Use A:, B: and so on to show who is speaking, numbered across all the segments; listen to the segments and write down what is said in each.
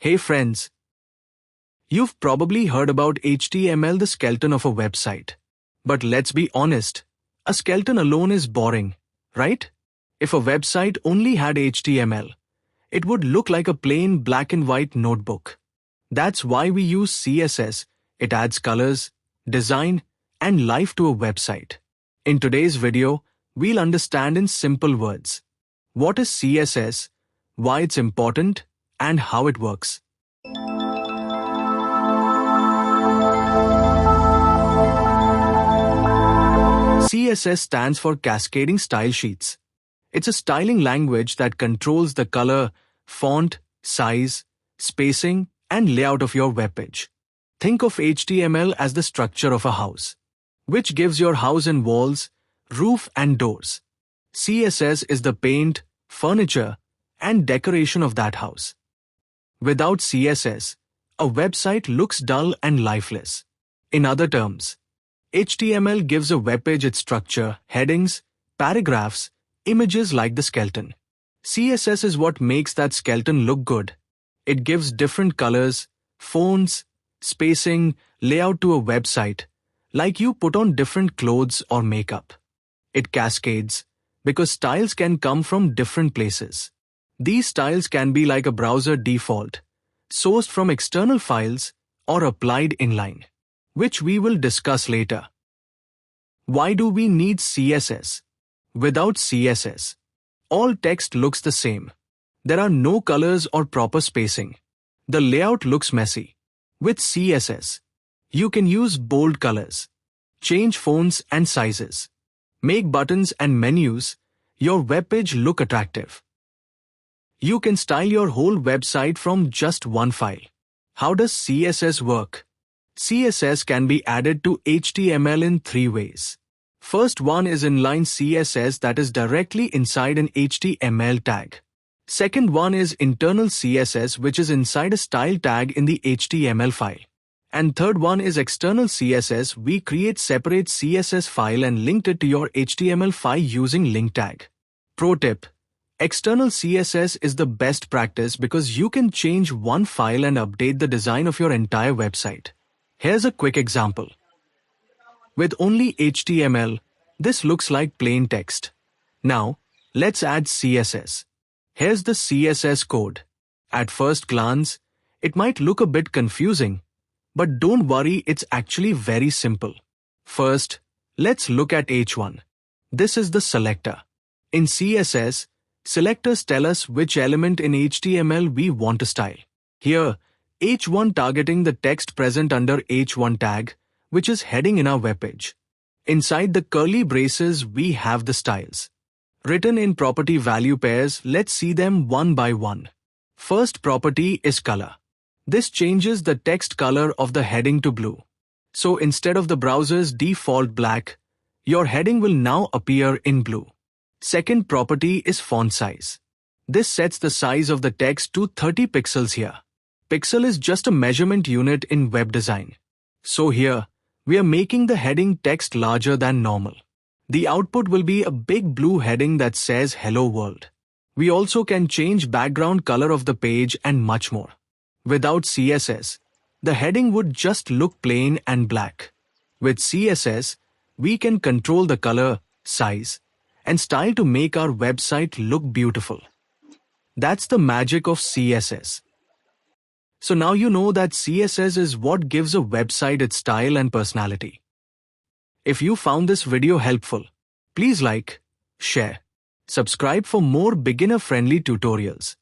A: Hey friends, you've probably heard about HTML, the skeleton of a website. But let's be honest, a skeleton alone is boring, right? If a website only had HTML, it would look like a plain black and white notebook. That's why we use CSS. It adds colors, design, and life to a website. In today's video, we'll understand in simple words what is CSS, why it's important, and how it works. CSS stands for Cascading Style Sheets. It's a styling language that controls the color, font, size, spacing, and layout of your webpage. Think of HTML as the structure of a house, which gives your house and walls, roof and doors. CSS is the paint, furniture, and decoration of that house. Without CSS, a website looks dull and lifeless. In other terms, HTML gives a webpage its structure, headings, paragraphs, images like the skeleton. CSS is what makes that skeleton look good. It gives different colors, fonts, spacing, layout to a website, like you put on different clothes or makeup. It cascades, because styles can come from different places. These styles can be like a browser default, sourced from external files, or applied inline, which we will discuss later. Why do we need CSS? Without CSS, all text looks the same. There are no colors or proper spacing. The layout looks messy. With CSS, you can use bold colors, change fonts and sizes, make buttons and menus, your webpage look attractive. You can style your whole website from just one file. How does CSS work? CSS can be added to HTML in three ways. First one is inline CSS, that is directly inside an HTML tag. Second one is internal CSS, which is inside a style tag in the HTML file. And third one is external CSS. We create separate CSS file and linked it to your HTML file using link tag. Pro tip: external CSS is the best practice because you can change one file and update the design of your entire website. Here's a quick example. With only HTML, this looks like plain text. Now, let's add CSS. Here's the CSS code. At first glance, it might look a bit confusing, but don't worry, it's actually very simple. First, let's look at H1. This is the selector. In CSS, selectors tell us which element in HTML we want to style. Here, H1 targeting the text present under H1 tag, which is heading in our webpage. Inside the curly braces, we have the styles. Written in property value pairs, let's see them one by one. First property is color. This changes the text color of the heading to blue. So instead of the browser's default black, your heading will now appear in blue. Second property is font size. This sets the size of the text to 30 pixels here. Pixel is just a measurement unit in web design. So here, we are making the heading text larger than normal. The output will be a big blue heading that says Hello World. We also can change background color of the page and much more. Without CSS, the heading would just look plain and black. With CSS, we can control the color, size, and style to make our website look beautiful. That's the magic of CSS. So now you know that CSS is what gives a website its style and personality. If you found this video helpful, please like, share, subscribe for more beginner-friendly tutorials,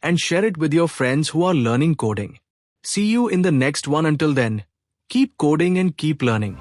A: and share it with your friends who are learning coding. See you in the next one. Until then, keep coding and keep learning.